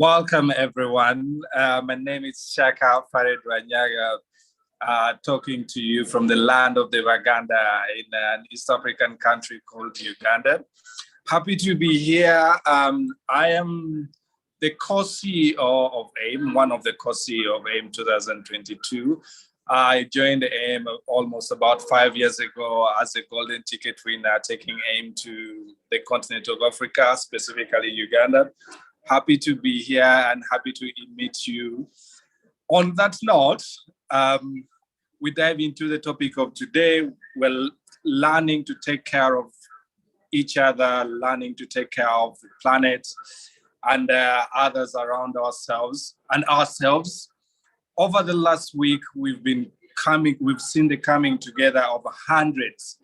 Welcome, everyone. My name is Shaka Farid Ranyaga, talking to you from the land of the Waganda in an East African country called Uganda. Happy to be here. I am the co-CEO of AIME, one of the co-CEO of AIME 2022. I joined AIME almost about 5 years ago as a golden ticket winner, taking AIME to the continent of Africa, specifically Uganda. Happy to be here and happy to meet you. On that note, we dive into the topic of today. We're learning to take care of each other, learning to take care of the planet and others around ourselves and ourselves. Over the last week, we've seen the coming together of hundreds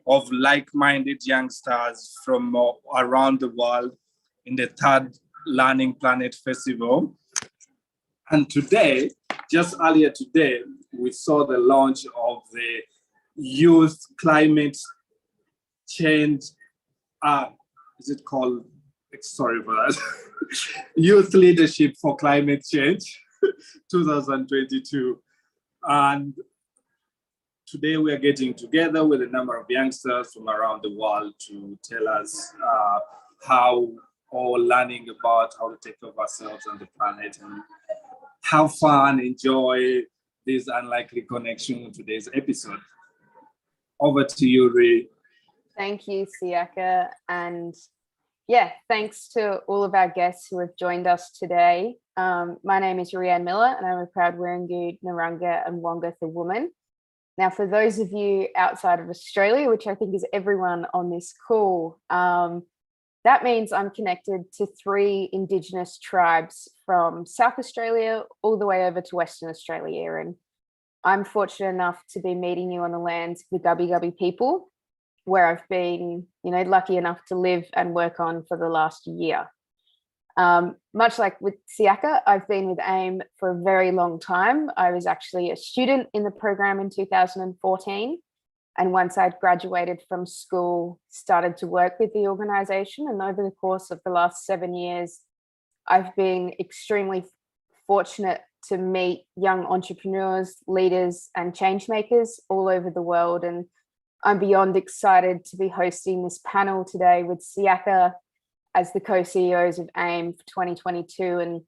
of like-minded youngsters from around the world in the third Learning Planet Festival. And today, just earlier today, we saw the launch of the Youth Climate Change, is it called, sorry for that, Youth Leadership for Climate Change 2022. And today we are getting together with a number of youngsters from around the world to tell us how, or learning about how to take care of ourselves and the planet and have fun, enjoy this unlikely connection in today's episode. Over to you, Ray. Thank you, Siaka. And yeah, thanks to all of our guests who have joined us today. My name is Rianne Miller and I'm a proud Wirangu, Narungga and Wangatha woman. Now, for those of you outside of Australia, which I think is everyone on this call, that means I'm connected to 3 Indigenous tribes from South Australia all the way over to Western Australia. And I'm fortunate enough to be meeting you on the lands of the Gubbi Gubbi people, where I've been, lucky enough to live and work on for the last year. Much like with Siaka, I've been with AIME for a very long time. I was actually a student in the program in 2014. And once I'd graduated from school, started to work with the organization. And over the course of the last 7 years, I've been extremely fortunate to meet young entrepreneurs, leaders, and change makers all over the world. And I'm beyond excited to be hosting this panel today with Siaka as the co-CEOs of AIME for 2022. And,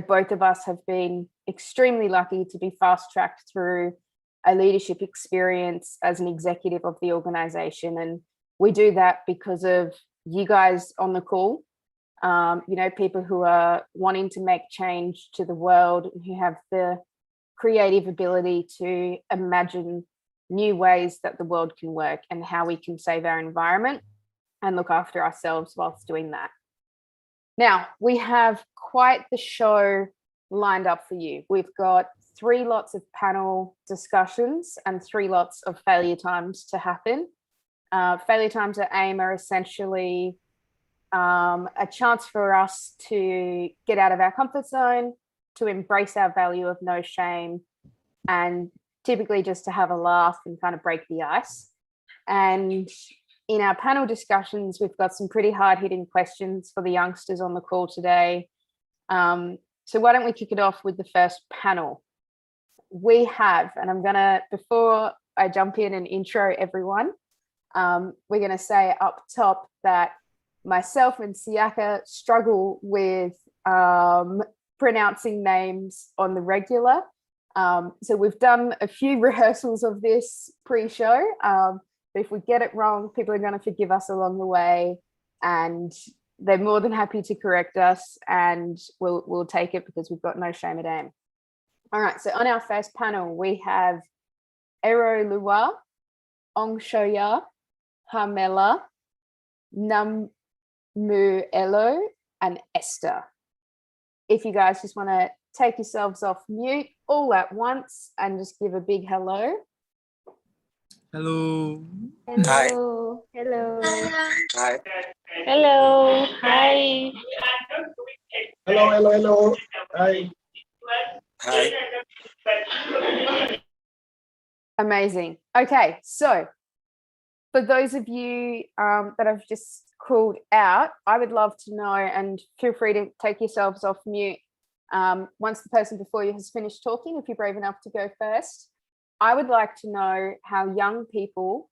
both of us have been extremely lucky to be fast-tracked through a leadership experience as an executive of the organization. And we do that because of you guys on the call, people who are wanting to make change to the world, who have the creative ability to imagine new ways that the world can work and how we can save our environment and look after ourselves whilst doing that. Now, we have quite the show lined up for you. We've got 3 lots of panel discussions and 3 lots of failure times to happen. Failure times at AIME are essentially a chance for us to get out of our comfort zone, to embrace our value of no shame, and typically just to have a laugh and kind of break the ice. And in our panel discussions, we've got some pretty hard-hitting questions for the youngsters on the call today. So why don't we kick it off with the first panel? We have, and I'm gonna, before I jump in and intro everyone, we're gonna say up top that myself and Siaka struggle with pronouncing names on the regular. So we've done a few rehearsals of this pre-show. But if we get it wrong, people are gonna forgive us along the way, and they're more than happy to correct us, and we'll take it because we've got no shame at AIME. All right, so on our first panel, we have Ero Lua, Ong Shoya, Hamela, Namu Elo, and Esther. If you guys just want to take yourselves off mute all at once and just give a big hello. Hello. Hello. Hello. Hi. Hello. Hi. Hello, hello, hello. Hi. Hi. Amazing. Okay, so for those of you that I've just called out, I would love to know, and feel free to take yourselves off mute once the person before you has finished talking, if you're brave enough to go first. I would like to know how young people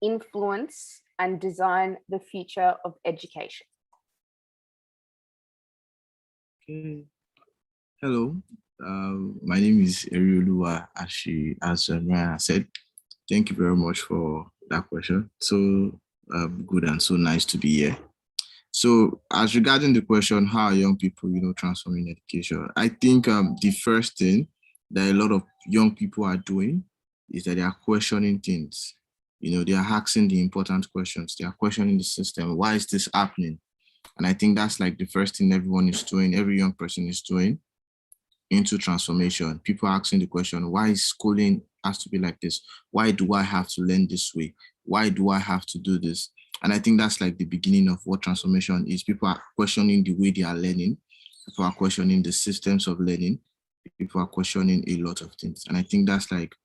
influence and design the future of education. Okay. Hello. My name is Eriolua, as Ryan said. Thank you very much for that question. So good and so nice to be here. So as regarding the question, how are young people, transforming education? I think the first thing that a lot of young people are doing is that they are questioning things. They are asking the important questions. They are questioning the system. Why is this happening? And I think that's like the first thing everyone is doing, every young person is doing into transformation. People are asking the question, why is schooling has to be like this? Why do I have to learn this way? Why do I have to do this? And I think that's like the beginning of what transformation is. People are questioning the way they are learning. People are questioning the systems of learning. People are questioning a lot of things. And I think that's like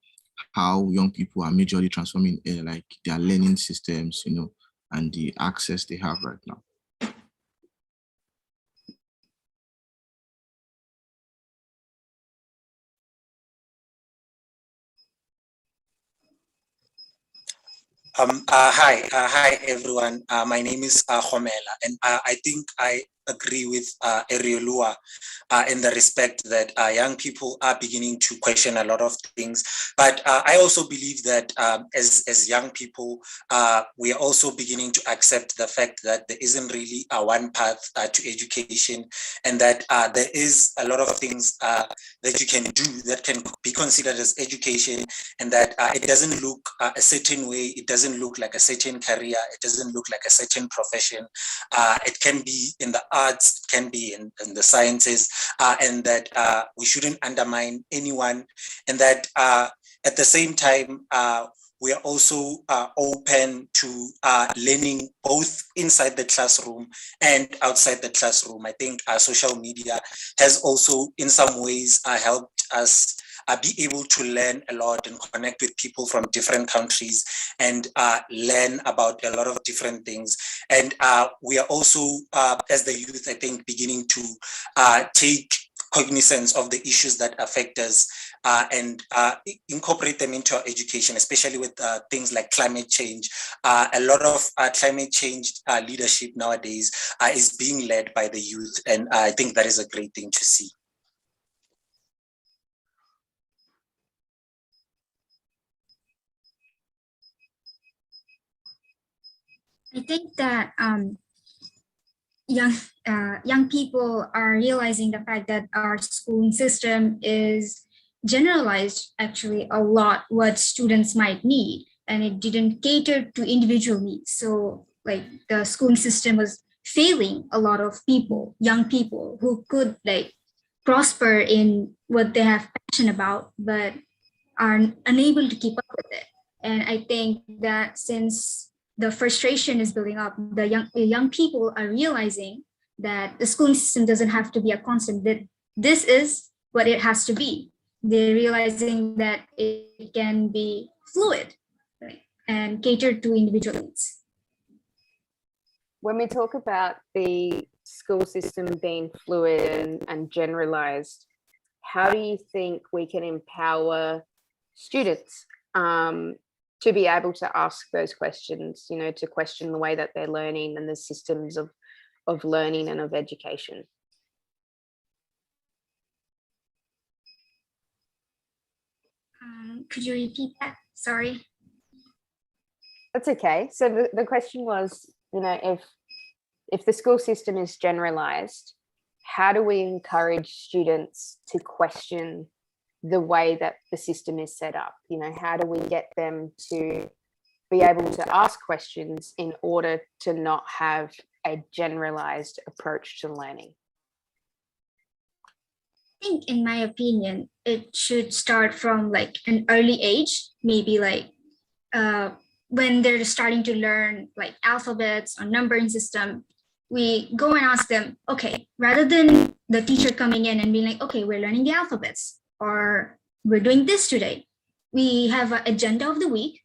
how young people are majorly transforming like their learning systems, and the access they have right now. Hi everyone. My name is Homela, and I think I agree with Eriolua in the respect that young people are beginning to question a lot of things. But I also believe that as young people, we are also beginning to accept the fact that there isn't really a one path to education, and that there is a lot of things that you can do that can be considered as education, and that it doesn't look a certain way, it doesn't look like a certain career, it doesn't look like a certain profession. It can be in the arts, it can be in the sciences, and that we shouldn't undermine anyone, and that at the same time, we are also open to learning both inside the classroom and outside the classroom. I think social media has also in some ways helped us be able to learn a lot and connect with people from different countries and learn about a lot of different things. And we are also, as the youth, I think, beginning to take cognizance of the issues that affect us and incorporate them into our education, especially with things like climate change. A lot of climate change leadership nowadays is being led by the youth, and I think that is a great thing to see. I think that young people are realizing the fact that our schooling system is generalized actually a lot what students might need, and it didn't cater to individual needs. So like the schooling system was failing a lot of people, young people who could like prosper in what they have passion about, but are unable to keep up with it. And I think that since the frustration is building up, the young people are realizing that the schooling system doesn't have to be a constant, that this is what it has to be. they're realizing that it can be fluid, right, and catered to individual needs. When we talk about the school system being fluid and generalized, how do you think we can empower students to be able to ask those questions, you know, to question the way that they're learning and the systems of learning and of education? Could you repeat that? Sorry. That's okay. So the question was, you know, if the school system is generalized, how do we encourage students to question the way that the system is set up? You know, how do we get them to be able to ask questions in order to not have a generalized approach to learning? I think, in my opinion, it should start from like an early age, maybe like when they're starting to learn like alphabets or numbering system. We go and ask them, okay, rather than the teacher coming in and being like, okay, we're learning the alphabets or we're doing this today. We have an agenda of the week.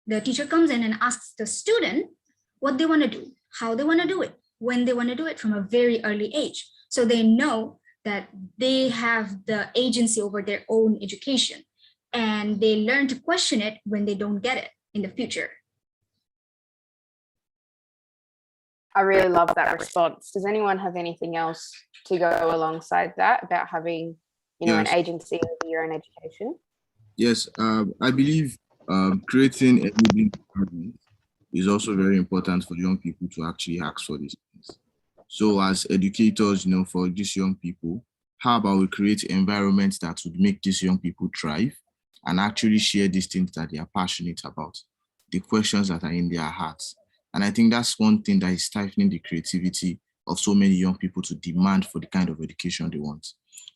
The teacher comes in and asks the student what they want to do, how they want to do it, when they want to do it, from a very early age. So they know that they have the agency over their own education, and they learn to question it when they don't get it in the future. I really love that response. Does anyone have anything else to go alongside that about having, you know, Yes. an agency over your own education? Yes, I believe creating enabling environment is also very important for young people to actually ask for these things. So as educators, you know, for these young people, how about we create environments that would make these young people thrive and actually share these things that they are passionate about, the questions that are in their hearts. And I think that's one thing that is stifling the creativity of so many young people to demand for the kind of education they want.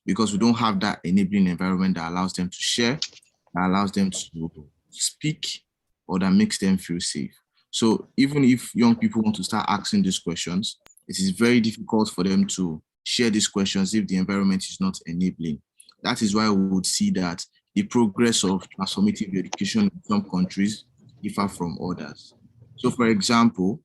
Because we don't have that enabling environment that allows them to share, that allows them to speak, or that makes them feel safe. So even if young people want to start asking these questions, it is very difficult for them to share these questions if the environment is not enabling. That is why we would see that the progress of transformative education in some countries differ from others. So for example,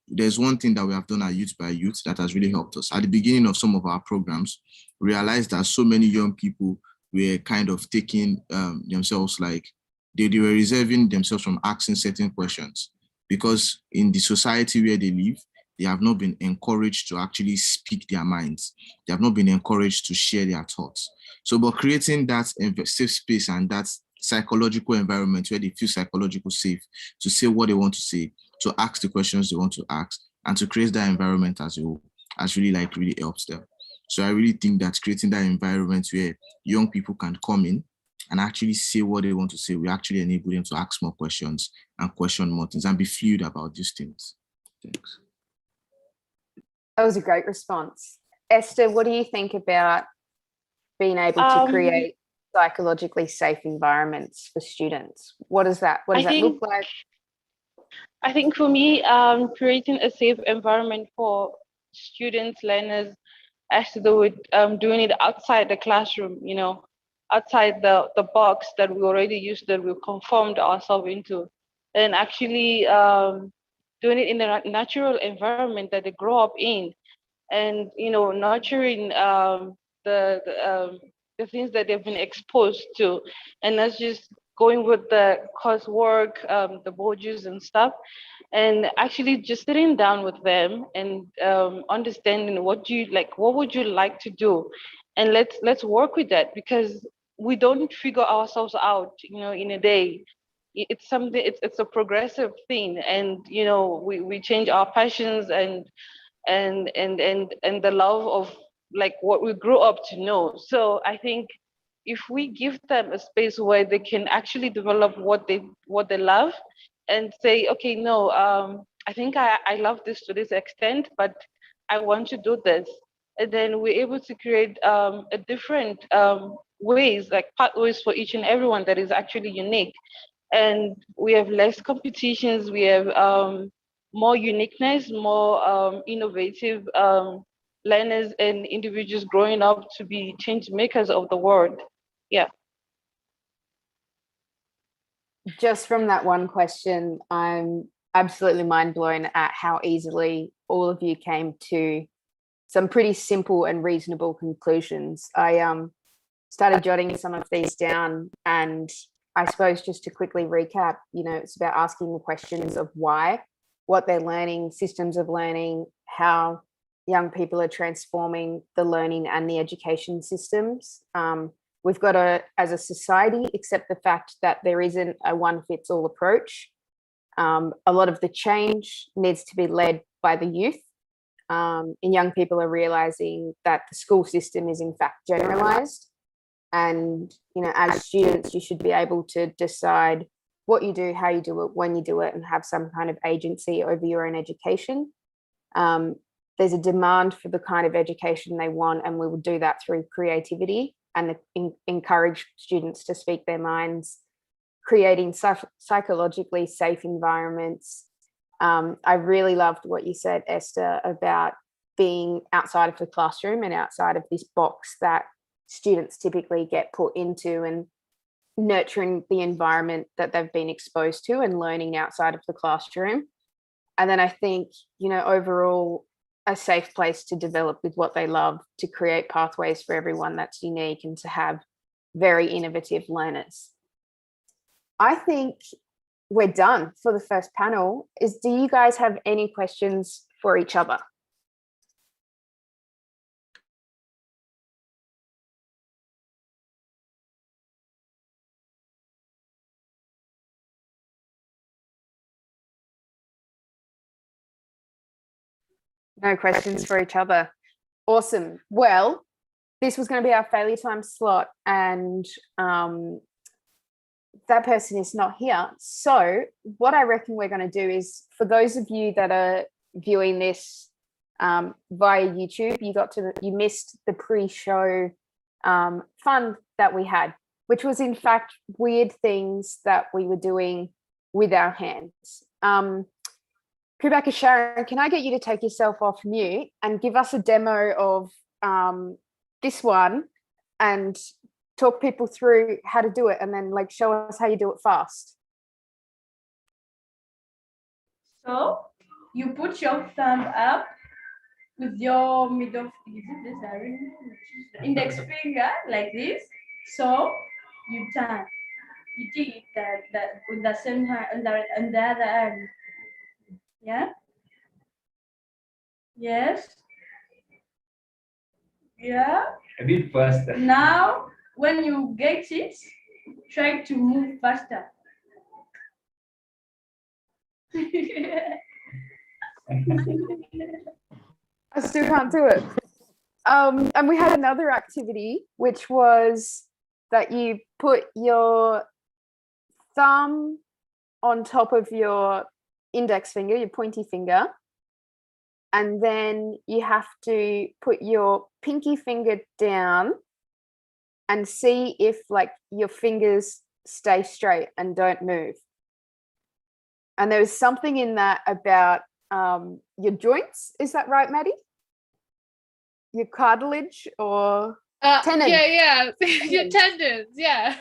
there's one thing that we have done at Youth by Youth that has really helped us. At the beginning of some of our programs, we realized that so many young people were kind of taking themselves like, they were reserving themselves from asking certain questions because in the society where they live, they have not been encouraged to actually speak their minds. They have not been encouraged to share their thoughts. So, but creating that safe space and that psychological environment where they feel psychologically safe to say what they want to say, to ask the questions they want to ask, and to create that environment as a whole, has really helps them. So I really think that creating that environment where young people can come in and actually say what they want to say, we actually enable them to ask more questions and question more things and be fluid about these things. Thanks. That was a great response. Esther, what do you think about being able to create psychologically safe environments for students? What does that look like? I think for me, creating a safe environment for students, learners, has to do with doing it outside the classroom, you know, outside the box that we already used, that we conformed ourselves into, and actually doing it in a natural environment that they grow up in, and, you know, nurturing the things that they've been exposed to, and that's just going with the coursework, the modules and stuff, and actually just sitting down with them and understanding what would you like to do, and let's work with that, because we don't figure ourselves out, you know, in a day. It's something, it's a progressive thing, and, you know, we change our passions and the love of like what we grew up to know. So I think if we give them a space where they can actually develop what they love, and say, okay, no, I think I love this to this extent, but I want to do this, and then we're able to create a different ways, like pathways for each and everyone that is actually unique, and we have less competitions, we have more uniqueness, more innovative learners and individuals growing up to be change makers of the world. yeah. Just from that one question, I'm absolutely mind blown at how easily all of you came to some pretty simple and reasonable conclusions. I started jotting some of these down, and I suppose just to quickly recap, it's about asking the questions of why, what they're learning, systems of learning, how young people are transforming the learning and the education systems. We've got to, as a society, accept the fact that there isn't a one-fits-all approach. A lot of the change needs to be led by the youth. And young people are realizing that the school system is in fact generalized. And, as students, you should be able to decide what you do, how you do it, when you do it, and have some kind of agency over your own education. There's a demand for the kind of education they want, and we will do that through creativity and encourage students to speak their minds, creating psychologically safe environments. I really loved what you said, Esther, about being outside of the classroom and outside of this box that students typically get put into, and nurturing the environment that they've been exposed to and learning outside of the classroom. And then I think, overall, a safe place to develop with what they love, to create pathways for everyone that's unique, and to have very innovative learners. I think we're done for the first panel. Do you guys have any questions for each other? No questions for each other. Awesome. Well, this was going to be our failure time slot, and that person is not here. So what I reckon we're going to do is, for those of you that are viewing this via YouTube, you missed the pre-show fun that we had, which was in fact weird things that we were doing with our hands. Kubaka Sharon, can I get you to take yourself off mute and give us a demo of this one and talk people through how to do it, and then show us how you do it fast? So you put your thumb up with your middle, index finger like this. So you turn. You did that with the same hand on the other hand. Yeah. Yes. Yeah. A bit faster. Now, when you get it, try to move faster. I still can't do it. And we had another activity, which was that you put your thumb on top of your index finger, your pointy finger, and then you have to put your pinky finger down and see if your fingers stay straight and don't move. And there was something in that about your joints. Is that right, Maddie? Your cartilage or tendons? Yeah. Your tendons, yeah.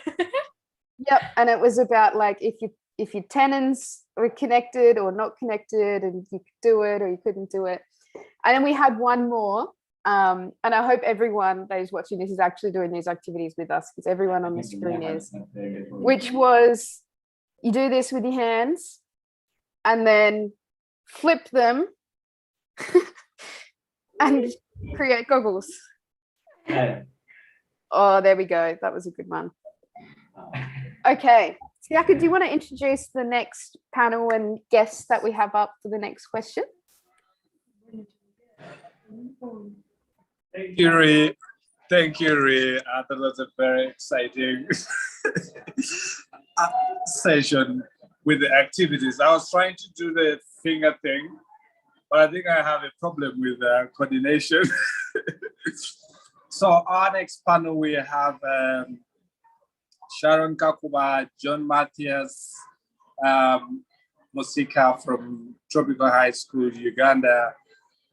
Yep. And it was about if your tendons were connected or not connected, and you could do it or you couldn't do it. And then we had one more. And I hope everyone that is watching this is actually doing these activities with us, because everyone on the screen is, which was you do this with your hands and then flip them and create goggles. Oh, there we go. That was a good one. Okay. Siaka, do you want to introduce the next panel and guests that we have up for the next question? Thank you, Ree. Thank you, Ree. That was a very exciting session with the activities. I was trying to do the finger thing, but I think I have a problem with coordination. So our next panel, we have Sharon Kakuba, John Matthias, Musika from Tropical High School, Uganda.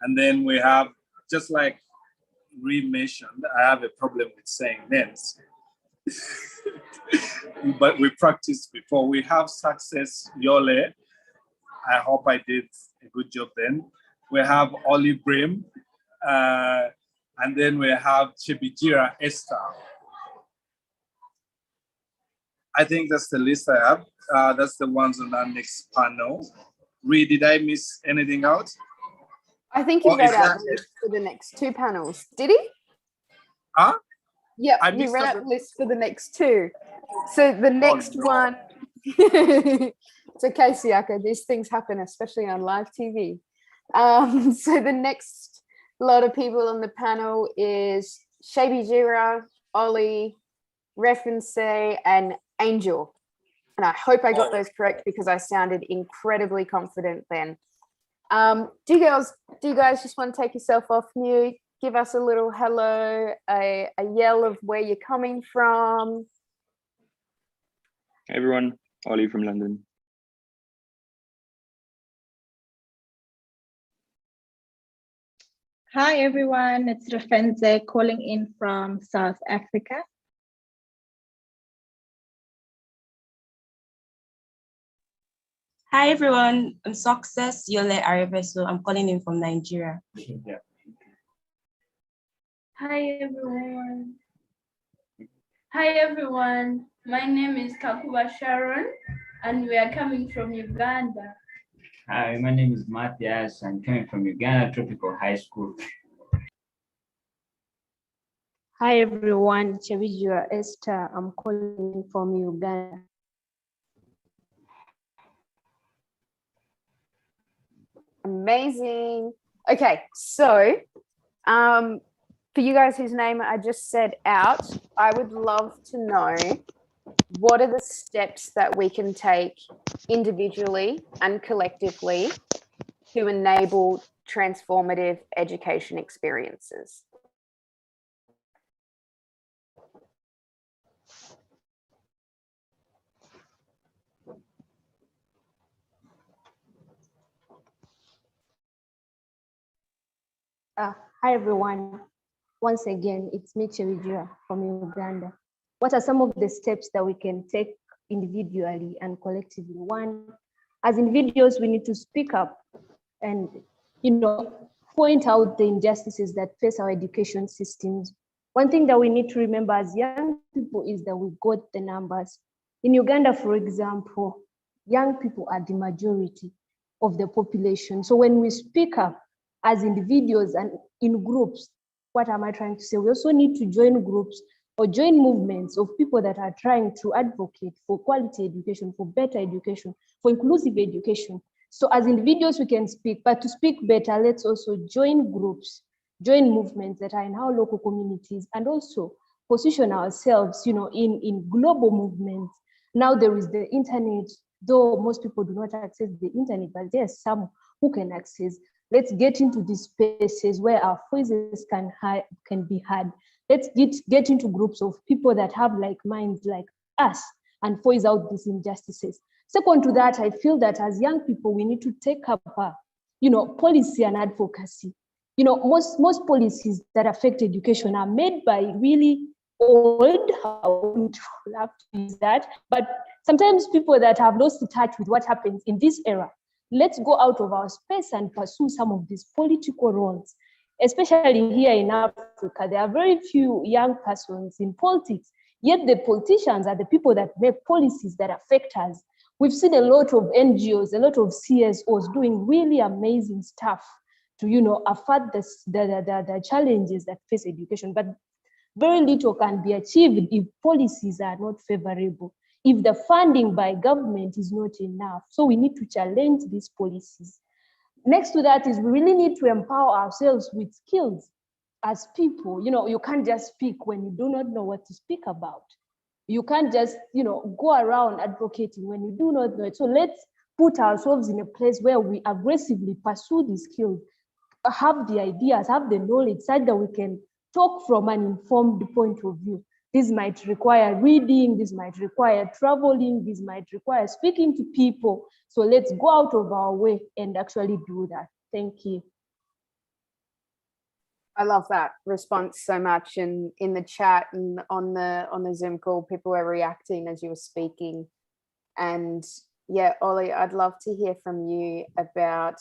And then we have, just like Ree mentioned, I have a problem with saying names. but we practiced before. We have Success Yole. I hope I did a good job then. We have Olive Brim, and then we have Chibijira Esther. I think that's the list I have. That's the ones on our next panel. Reed, did I miss anything out? I think he read out the list for the next two panels. Did he? Huh? Yeah, he read out the list for the next two. So the next one, it's okay, Siaka, these things happen, especially on live TV. So the next lot of people on the panel is Shabi Jira, Ollie, Reference, and Angel. And I hope I got those correct because I sounded incredibly confident then. Do you guys just want to take yourself off mute? Give us a little hello, a yell of where you're coming from. Hey everyone, Ollie from London. Hi everyone, it's Refenze calling in from South Africa. Hi everyone, I'm Success Yole Aribeso. I'm calling in from Nigeria. Yeah. Hi everyone. Hi everyone. My name is Kakuba Sharon and we are coming from Uganda. Hi, my name is Matthias. I'm coming from Uganda Tropical High School. Hi everyone, Chebijua Esther. I'm calling from Uganda. Amazing. Okay, so for you guys whose name I just said out, I would love to know what are the steps that we can take individually and collectively to enable transformative education experiences. Hi everyone. Once again, it's me, Chewijira from Uganda. What are some of the steps that we can take individually and collectively? One, as individuals, we need to speak up and, point out the injustices that face our education systems. One thing that we need to remember as young people is that we got the numbers. In Uganda, for example, young people are the majority of the population. So when we speak up as individuals and in groups, what am I trying to say? We also need to join groups or join movements of people that are trying to advocate for quality education, for better education, for inclusive education. So as individuals, we can speak, but to speak better, let's also join groups, join movements that are in our local communities, and also position ourselves, in global movements. Now there is the internet, though most people do not access the internet, but there's some who can access. Let's get into these spaces where our voices can be heard. Let's get into groups of people that have like minds like us and voice out these injustices. Second to that, I feel that as young people, we need to take up, policy and advocacy. Most policies that affect education are made by really old, I wouldn't have to use that, but sometimes people that have lost touch with what happens in this era. Let's go out of our space and pursue some of these political roles, especially here in Africa. There are very few young persons in politics, yet the politicians are the people that make policies that affect us. We've seen a lot of NGOs, a lot of CSOs doing really amazing stuff to, affect the challenges that face education, but very little can be achieved if policies are not favorable, if the funding by government is not enough. So we need to challenge these policies. Next to that is we really need to empower ourselves with skills as people. You can't just speak when you do not know what to speak about. You can't just, go around advocating when you do not know it. So let's put ourselves in a place where we aggressively pursue these skills, have the ideas, have the knowledge, such that we can talk from an informed point of view. This might require reading, this might require traveling, this might require speaking to people. So let's go out of our way and actually do that. Thank you. I love that response so much, and in the chat and on the Zoom call, people were reacting as you were speaking. And yeah, Ollie, I'd love to hear from you about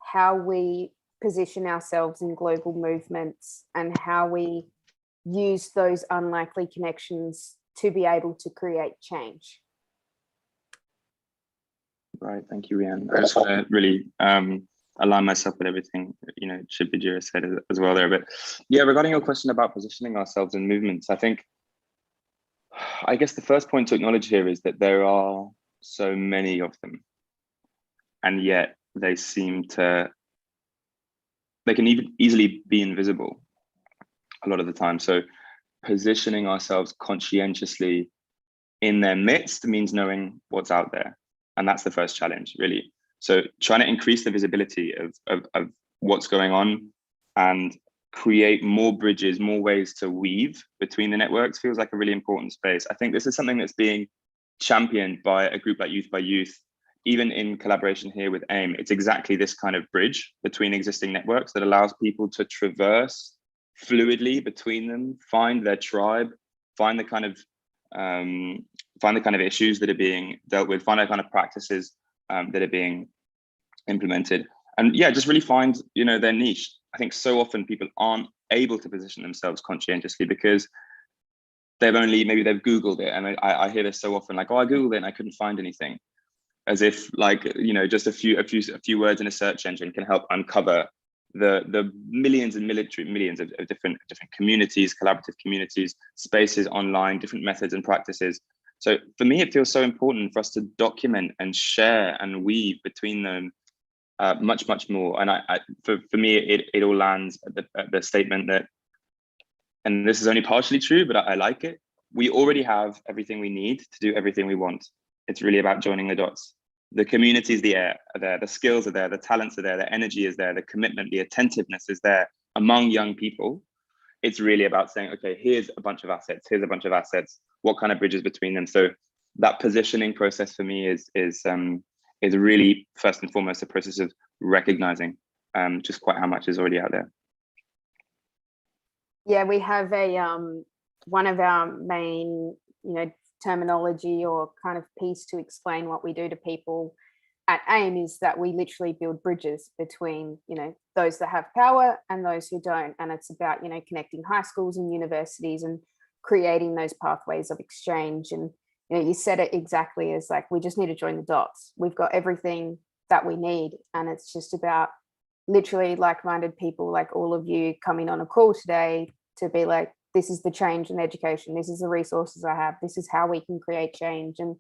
how we position ourselves in global movements and how we use those unlikely connections to be able to create change. Right, thank you, Rhian. I just want to really align myself with everything, you know, Chibijira said as well there. But yeah, regarding your question about positioning ourselves in movements, I guess the first point to acknowledge here is that there are so many of them, and yet they can even easily be invisible a lot of the time. So positioning ourselves conscientiously in their midst means knowing what's out there. And that's the first challenge, really. So trying to increase the visibility of what's going on and create more bridges, more ways to weave between the networks feels like a really important space. I think this is something that's being championed by a group like Youth by Youth, even in collaboration here with AIME. It's exactly this kind of bridge between existing networks that allows people to traverse fluidly between them, find their tribe, find the kind of issues that are being dealt with, find the kind of practices that are being implemented, and yeah, just really find, you know, their niche. I think so often people aren't able to position themselves conscientiously because they've Googled it, and I hear this so often, like, oh, I Googled it and I couldn't find anything, as if, like, you know, just a few words in a search engine can help uncover the millions and millions of different communities, collaborative communities, spaces online, different methods and practices. So for me, it feels so important for us to document and share and weave between them much more. And for me, it all lands at the statement that, and this is only partially true, but I like it, we already have everything we need to do everything we want. It's really about joining the dots. The communities are there, the skills are there, the talents are there, the energy is there, the commitment, the attentiveness is there among young people. It's really about saying, okay, here's a bunch of assets, what kind of bridges between them? So that positioning process for me is really, first and foremost, a process of recognizing just quite how much is already out there. Yeah, we have one of our main, you know, terminology or kind of piece to explain what we do to people at AIME is that we literally build bridges between, you know, those that have power and those who don't. And it's about, you know, connecting high schools and universities and creating those pathways of exchange. And, you know, you said it exactly as, like, we just need to join the dots. We've got everything that we need. And it's just about literally like-minded people like all of you coming on a call today to be like, this is the change in education. This is the resources I have. This is how we can create change. And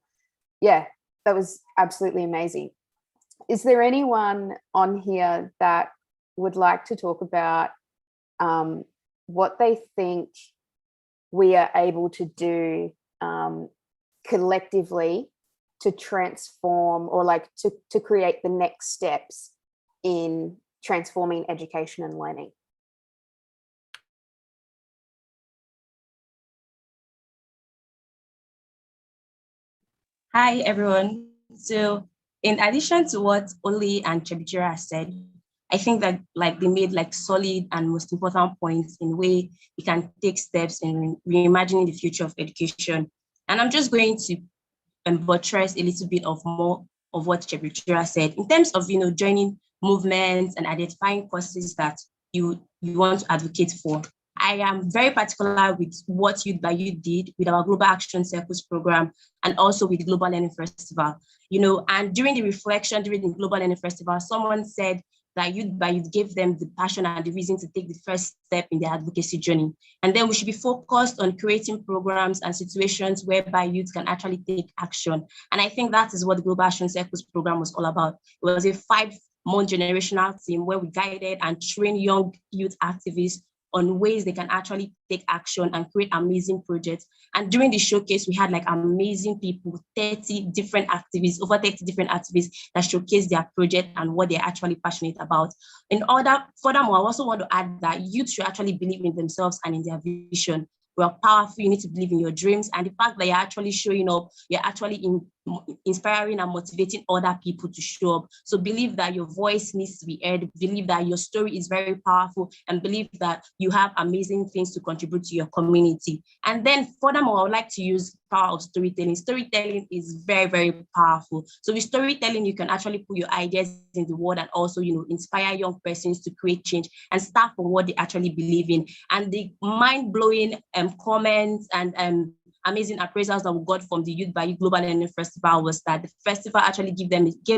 yeah, that was absolutely amazing. Is there anyone on here that would like to talk about what they think we are able to do collectively to transform, or like to create the next steps in transforming education and learning? Hi, everyone. So in addition to what Oli and Chebijira said, I think that, like, they made like solid and most important points in way we can take steps in reimagining the future of education. And I'm just going to buttress a little bit of more of what Chebijira said in terms of, you know, joining movements and identifying causes that you want to advocate for. I am very particular with what Youth by Youth did with our Global Action Circles program and also with the Global Learning Festival. You know, and during the reflection, during the Global Learning Festival, someone said that Youth by Youth gave them the passion and the reason to take the first step in their advocacy journey. And then we should be focused on creating programs and situations whereby youth can actually take action. And I think that is what the Global Action Circles program was all about. It was a 5-month generational team where we guided and trained young youth activists on ways they can actually take action and create amazing projects. And during the showcase, we had like amazing people, over 30 different activists that showcase their project and what they're actually passionate about. Furthermore, I also want to add that youth should actually believe in themselves and in their vision. We are powerful, you need to believe in your dreams. And the fact that you're actually showing up, you're actually inspiring and motivating other people to show up. So believe that your voice needs to be heard, believe that your story is very powerful, and believe that you have amazing things to contribute to your community. And then furthermore, I would like to use power of storytelling. Storytelling is very, very powerful. So with storytelling, you can actually put your ideas in the world and also, inspire young persons to create change and start from what they actually believe in. And the mind-blowing comments and amazing appraisals that we got from the Youth by Youth Global Learning Festival was that the festival actually gave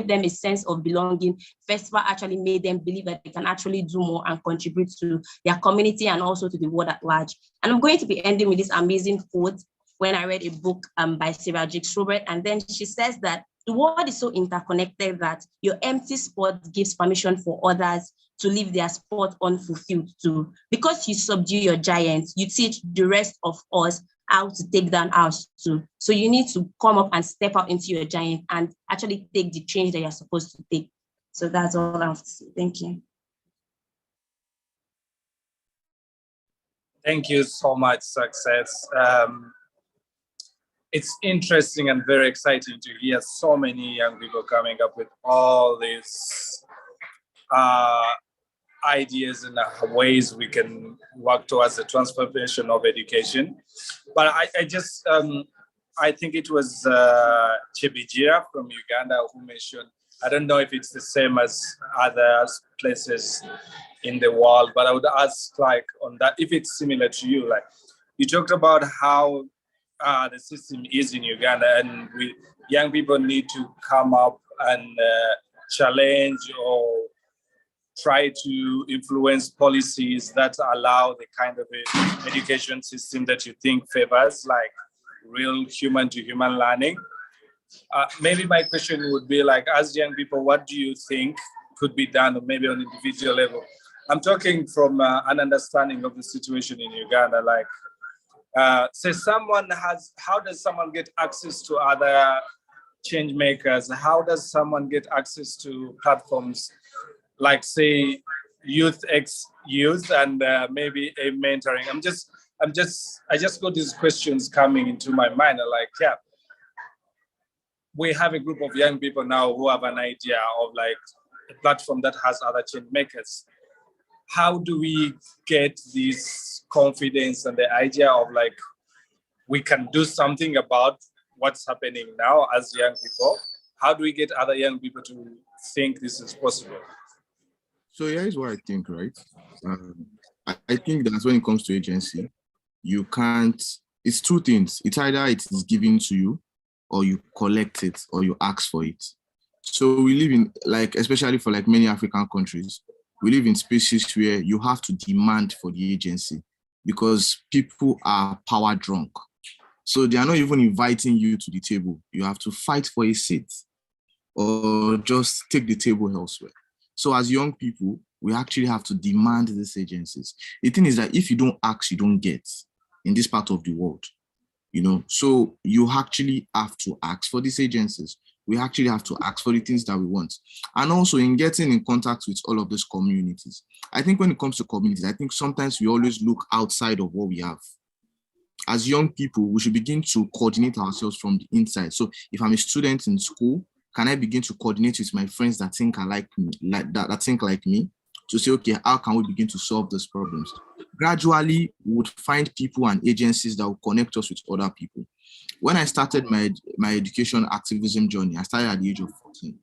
them a sense of belonging. Festival actually made them believe that they can actually do more and contribute to their community and also to the world at large. And I'm going to be ending with this amazing quote when I read a book by Sarah Jakes Roberts, and then she says that the world is so interconnected that your empty spot gives permission for others to leave their spot unfulfilled too. Because you subdue your giants, you teach the rest of us how to take down ours too. So you need to come up and step out into your giant and actually take the change that you're supposed to take. So that's all I have to say. Thank you. Thank you so much, Success. It's interesting and very exciting to hear so many young people coming up with all these ideas and ways we can work towards the transformation of education. But I think it was Chebijira from Uganda who mentioned, I don't know if it's the same as other places in the world, but I would ask on that, if it's similar to you, you talked about how the system is in Uganda and young people need to come up and challenge or try to influence policies that allow the kind of education system that you think favors real human-to-human learning. Maybe my question would be as young people, what do you think could be done, or maybe on individual level? I'm talking from an understanding of the situation in Uganda, say how does someone get access to other change makers? How does someone get access to platforms say youth x youth and maybe a mentoring? I just got these questions coming into my mind. We have a group of young people now who have an idea of a platform that has other change makers. How do we get this confidence and the idea of we can do something about what's happening now as young people? How do we get other young people to think this is possible? So here's what I think, right? I think that when it comes to agency, you can't, it's two things. It's either it is given to you or you collect it or you ask for it. So we live in, especially for many African countries, we live in spaces where you have to demand for the agency because people are power drunk. So they are not even inviting you to the table. You have to fight for a seat or just take the table elsewhere. So as young people, we actually have to demand these agencies. The thing is that if you don't ask, you don't get in this part of the world, So you actually have to ask for these agencies. We actually have to ask for the things that we want. And also in getting in contact with all of these communities. I think when it comes to communities, I think sometimes we always look outside of what we have. As young people, we should begin to coordinate ourselves from the inside. So if I'm a student in school, can I begin to coordinate with my friends that think like me, that think like me, to say, okay, how can we begin to solve these problems? Gradually, we would find people and agencies that will connect us with other people. When I started my education activism journey, I started at the age of 14.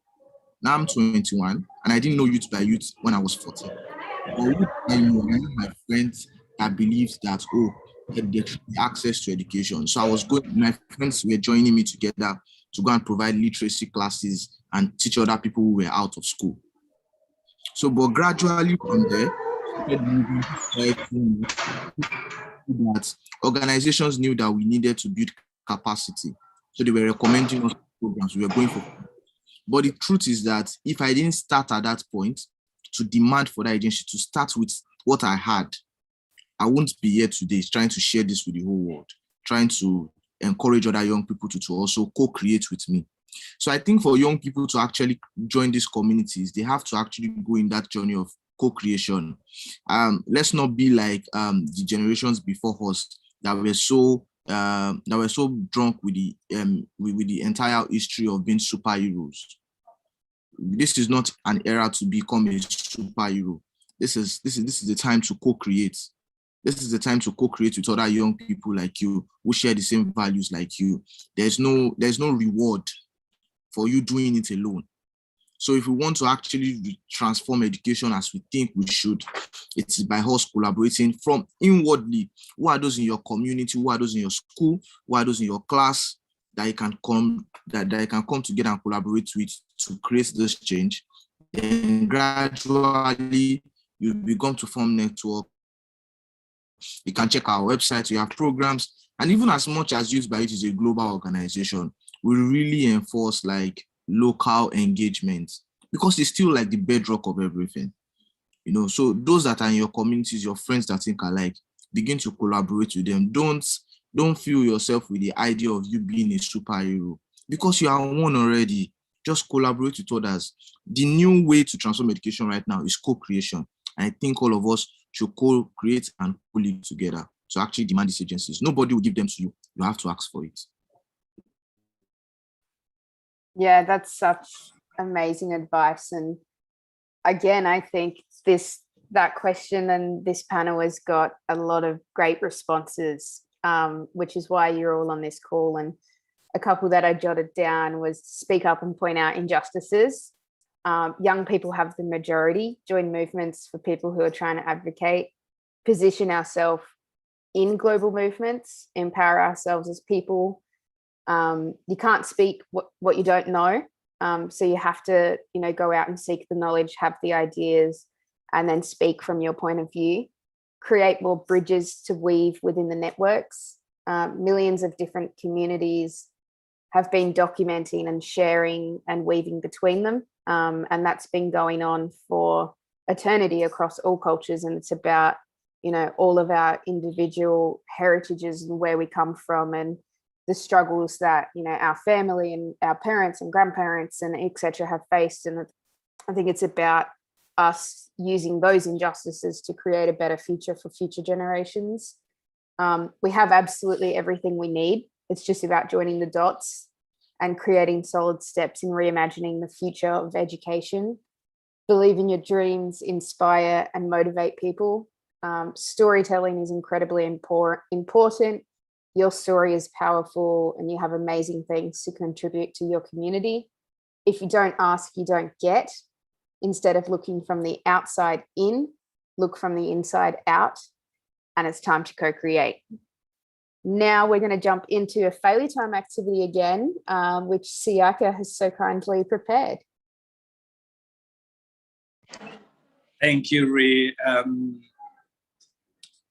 Now I'm 21, and I didn't know Youth by Youth when I was 14. But I know my friends that believed that, they should be access to education. So my friends were joining me together to go and provide literacy classes and teach other people who were out of school. So, but gradually from there, that organizations knew that we needed to build capacity. So they were recommending us programs. We were going for. But the truth is that if I didn't start at that point to demand for that agency, to start with what I had, I won't be here today trying to share this with the whole world, trying to encourage other young people to also co-create with me. So I think for young people to actually join these communities, they have to actually go in that journey of co-creation. Let's not be like the generations before us that were so that were so drunk with the entire history of being superheroes. This is not an era to become a superhero. This is the time to co-create. This is the time to co-create with other young people like you who share the same values like you. There's no reward for you doing it alone. So if we want to actually transform education as we think we should, it's by us collaborating from inwardly. Who are those in your community? Who are those in your school? Who are those in your class that you can come together and collaborate with to create this change? And gradually you begin to form network. You can check our website. We have programs, and even as much as Youth by Youth is a global organization, we really enforce like local engagement because it's still like the bedrock of everything. You know, so those that are in your communities, your friends that think alike, begin to collaborate with them. Don't fuel yourself with the idea of you being a superhero because you are one already. Just collaborate with others. The new way to transform education right now is co-creation. I think all of us should co-create and co-live together. So actually demand these agencies. Nobody will give them to you. You have to ask for it. Yeah, that's such amazing advice. And again, I think that question and this panel has got a lot of great responses, which is why you're all on this call. And a couple that I jotted down was speak up and point out injustices. Young people have the majority. Join movements for people who are trying to advocate. Position ourselves in global movements. Empower ourselves as people. You can't speak what you don't know. So you have to, go out and seek the knowledge, have the ideas, and then speak from your point of view. Create more bridges to weave within the networks. Millions of different communities have been documenting and sharing and weaving between them. And that's been going on for eternity across all cultures. And it's about, all of our individual heritages and where we come from and the struggles that, our family and our parents and grandparents and et cetera have faced. And I think it's about us using those injustices to create a better future for future generations. We have absolutely everything we need. It's just about joining the dots and creating solid steps in reimagining the future of education. Believe in your dreams, inspire and motivate people. Storytelling is incredibly important. Your story is powerful and you have amazing things to contribute to your community. If you don't ask, you don't get. Instead of looking from the outside in, look from the inside out. And it's time to co-create. Now we're going to jump into a failure time activity again, which Siaka has so kindly prepared. Thank you, Ree.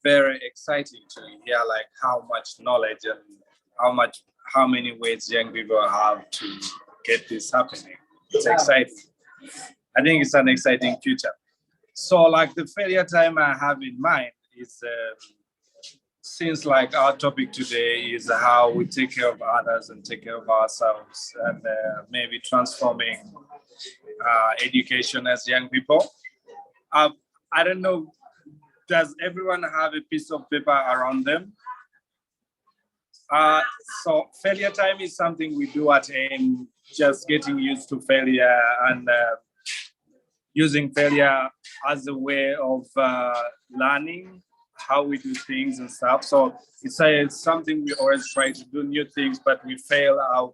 Very exciting to hear like how much knowledge and how many ways young people have to get this happening. It's exciting. I think it's an exciting future. So like the failure time I have in mind is since like our topic today is how we take care of others and take care of ourselves and maybe transforming education as young people. I don't know, does everyone have a piece of paper around them? So failure time is something we do at AIME, just getting used to failure and using failure as a way of learning how we do things and stuff. So it's something we always try to do new things, but we fail out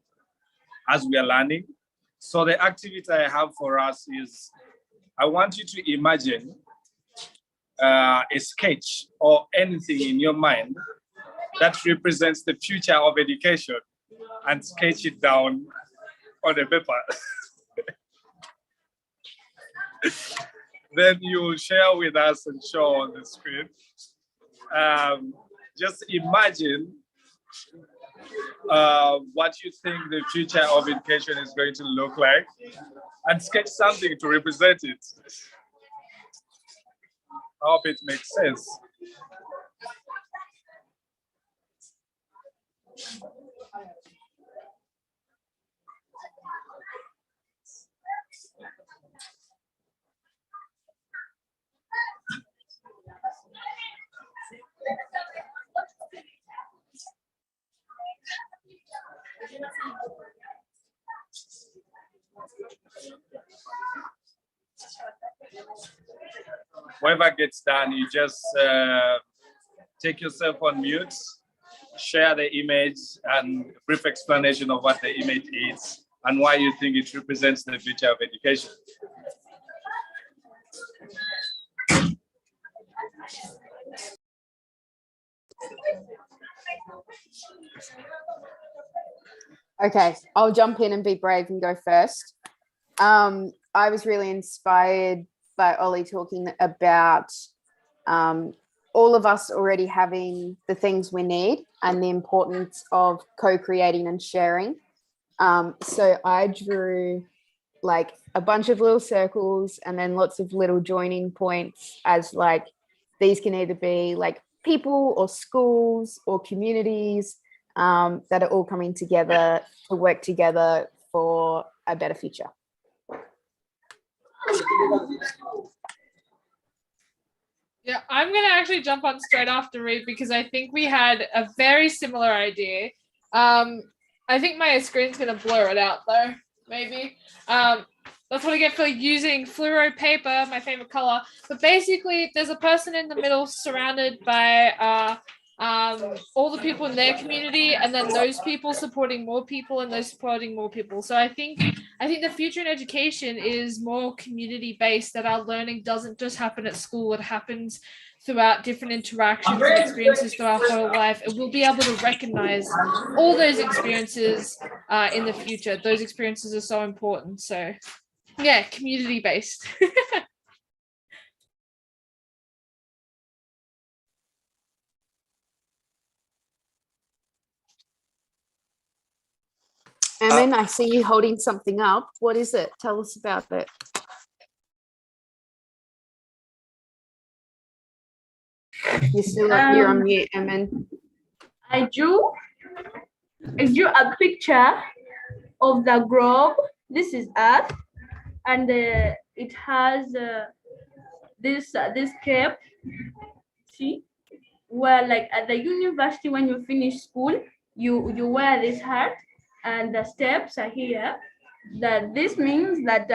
as we are learning. So the activity I have for us is, I want you to imagine a sketch or anything in your mind that represents the future of education and sketch it down on a paper. Then you share with us and show on the screen. Just imagine what you think the future of education is going to look like and sketch something to represent it. I hope it makes sense. whatever gets done, you just take yourself on mute, share the image and brief explanation of what the image is and why you think it represents the future of education. Okay, I'll jump in and be brave and go first. I was really inspired by Ollie talking about all of us already having the things we need and the importance of co-creating and sharing. So I drew like a bunch of little circles and then lots of little joining points as like, these can either be like people or schools or communities that are all coming together to work together for a better future. Yeah, I'm going to actually jump on straight after Reed because I think we had a very similar idea. I think my screen's going to blur it out though, maybe. That's what I get for using fluoro paper, my favorite color. But basically, there's a person in the middle surrounded by all the people in their community, and then those people supporting more people and those supporting more people. So I think the future in education is more community-based, that our learning doesn't just happen at school, it happens throughout different interactions and experiences throughout our whole life. And we'll be able to recognize all those experiences in the future. Those experiences are so important. So yeah, community-based. Emin, I see you holding something up. What is it? Tell us about it. You're on mute, Emin. I drew a picture of the globe. This is Earth, and it has this cape. See, where like at the university, when you finish school, you wear this hat, and the steps are here. That this means that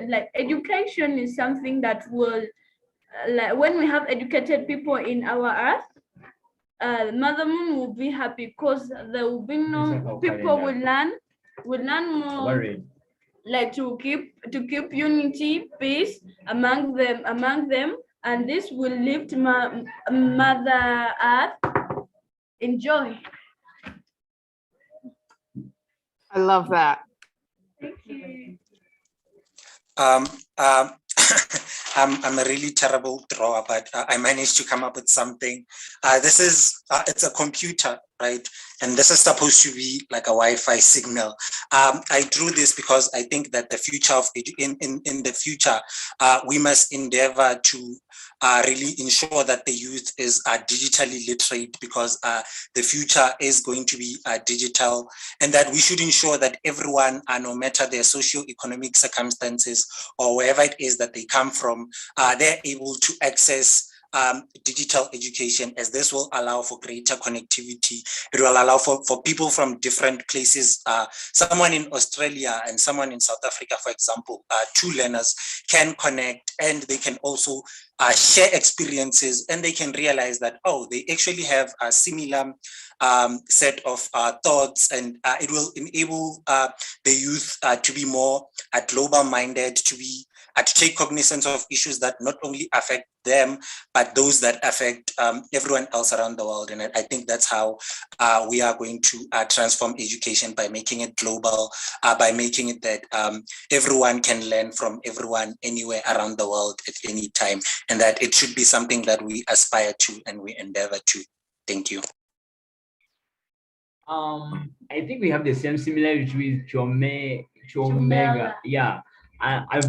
like education is something that will like when we have educated people in our Earth, Mother Moon will be happy because there will be no people will learn more, like to keep unity, peace among them, and this will lift Mother Earth in joy. I love that. Thank you. I'm a really terrible drawer, but I managed to come up with something. This is, it's a computer, right? And this is supposed to be like a Wi-Fi signal. I drew this because I think that the future of in the future, we must endeavor to really ensure that the youth is digitally literate, because the future is going to be digital, and that we should ensure that everyone, no matter their socio-economic circumstances or wherever it is that they come from, they're able to access digital education, as this will allow for greater connectivity. It will allow for people from different places, someone in Australia and someone in South Africa, for example, two learners can connect, and they can also share experiences, and they can realize that, oh, they actually have a similar set of thoughts, and it will enable the youth to be more global minded, to take cognizance of issues that not only affect them, but those that affect everyone else around the world. And I think that's how we are going to transform education, by making it global, by making it that everyone can learn from everyone anywhere around the world at any time, and that it should be something that we aspire to and we endeavor to. Thank you. I think we have the same similarity with Chomega. Yeah. I've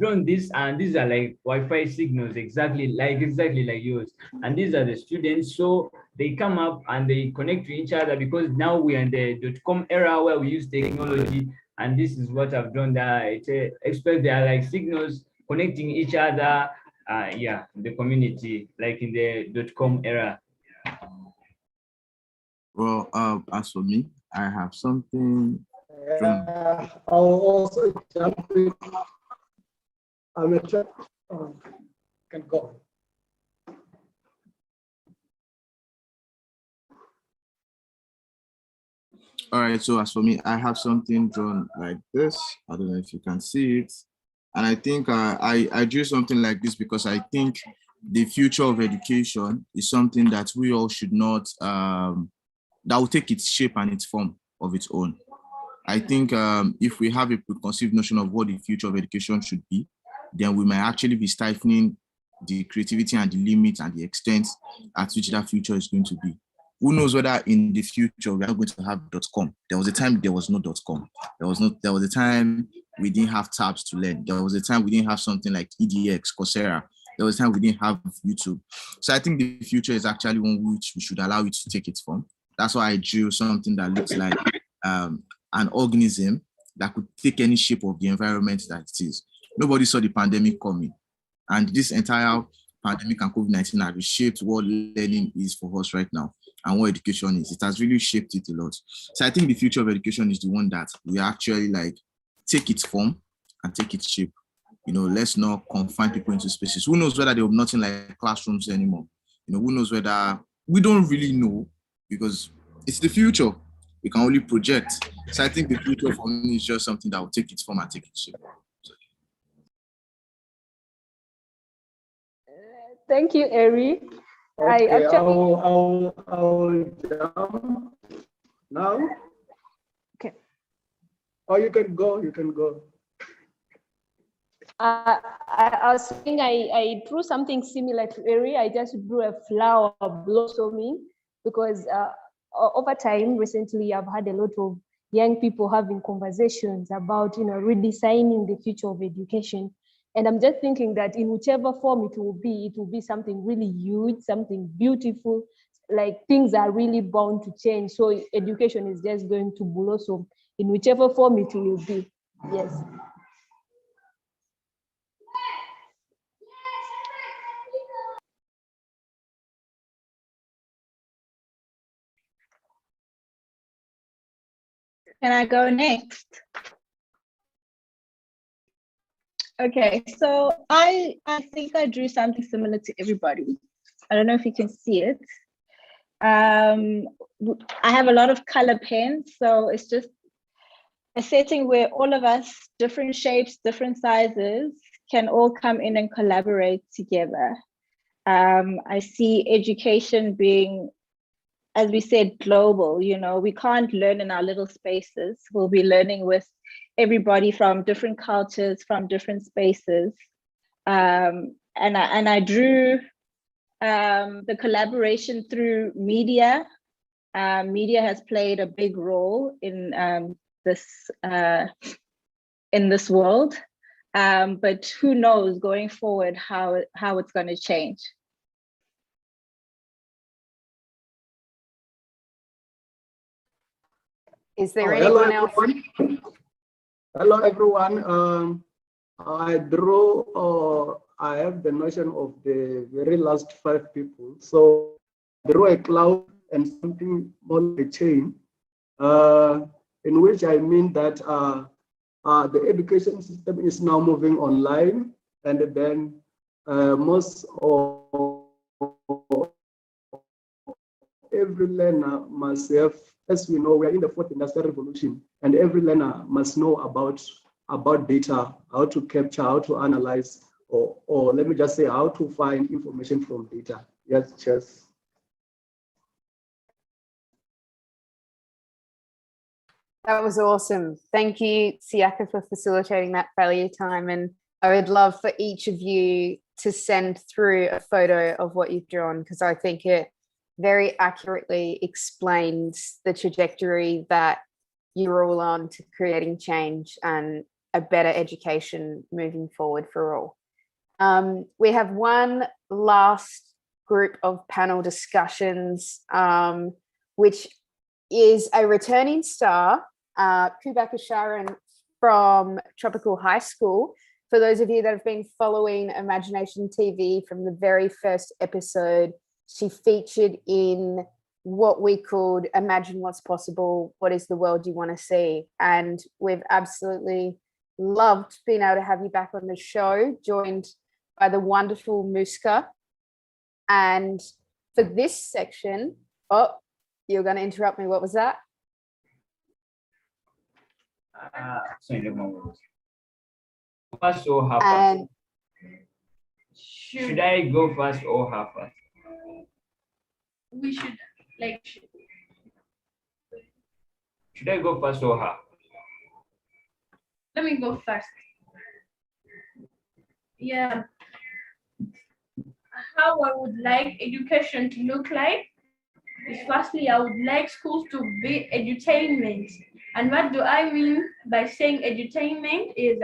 drawn this, and these are like Wi-Fi signals, exactly like yours. And these are the students, so they come up and they connect to each other, because now we are in the .com era where we use technology. And this is what I've drawn there. Expect they are like signals connecting each other. The community, like in the .com era. Well, as for me, I have something. I'll also jump in. I'm a can go. All right, so as for me, I have something drawn like this. I don't know if you can see it. And I think I drew something like this because I think the future of education is something that we all should not, that will take its shape and its form of its own. I think if we have a preconceived notion of what the future of education should be, then we might actually be stifling the creativity and the limit and the extent at which that future is going to be. Who knows whether in the future we are going to have .com. There was a time there was no .com. There was a time we didn't have tabs to learn. There was a time we didn't have something like EDX, Coursera. There was a time we didn't have YouTube. So I think the future is actually one which we should allow it to take its form. That's why I drew something that looks like an organism that could take any shape of the environment that it is. Nobody saw the pandemic coming. And this entire pandemic and COVID-19 have reshaped what learning is for us right now and what education is. It has really shaped it a lot. So I think the future of education is the one that we actually like take its form and take its shape. You know, let's not confine people into spaces. Who knows whether there will be nothing like classrooms anymore? You know, who knows whether, we don't really know because it's the future. We can only project. So I think the future for me is just something that will take its form and take its shape. Thank you, Eri. Okay, I'll jump now. Okay. Oh, you can go. You can go. I was saying I drew something similar to Eri. I just drew a flower blossoming because over time, recently, I've had a lot of young people having conversations about, redesigning the future of education. And I'm just thinking that in whichever form it will be something really huge, something beautiful, like things are really bound to change. So education is just going to blossom in whichever form it will be. Yes. Can I go next? Okay, so I think I drew something similar to everybody. I don't know if you can see it. I have a lot of color pens, so it's just a setting where all of us, different shapes, different sizes, can all come in and collaborate together. I see education being, as we said, global. We can't learn in our little spaces. We'll be learning with everybody from different cultures, from different spaces. And I drew the collaboration through media. Media has played a big role in this world. But who knows going forward how it's going to change. Is there anyone else? Hello, everyone. I drew, or I have the notion of the very last 5 people. So I drew a cloud and something more like a chain, in which I mean that the education system is now moving online, and then most of every learner must have, as we know, we are in the 4th industrial revolution, and every learner must know about data, how to capture, how to analyze, or let me just say, how to find information from data. Yes, cheers. That was awesome. Thank you, Siaka, for facilitating that failure time. And I would love for each of you to send through a photo of what you've drawn, because I think it very accurately explains the trajectory that you're all on to creating change and a better education moving forward for all. We have one last group of panel discussions, which is a returning star, Kubaka Sharon from Tropical High School. For those of you that have been following Imagination TV from the very first episode, she featured in what we called Imagine What's Possible, What is the World You Want to See? And we've absolutely loved being able to have you back on the show, joined by the wonderful Muska. And for this section, oh, you're going to interrupt me. What was that? First or half And should I go first or half first? We should like. Should I go first or half? Let me go first. Yeah. How I would like education to look like is firstly, I would like schools to be edutainment. And what do I mean by saying edutainment is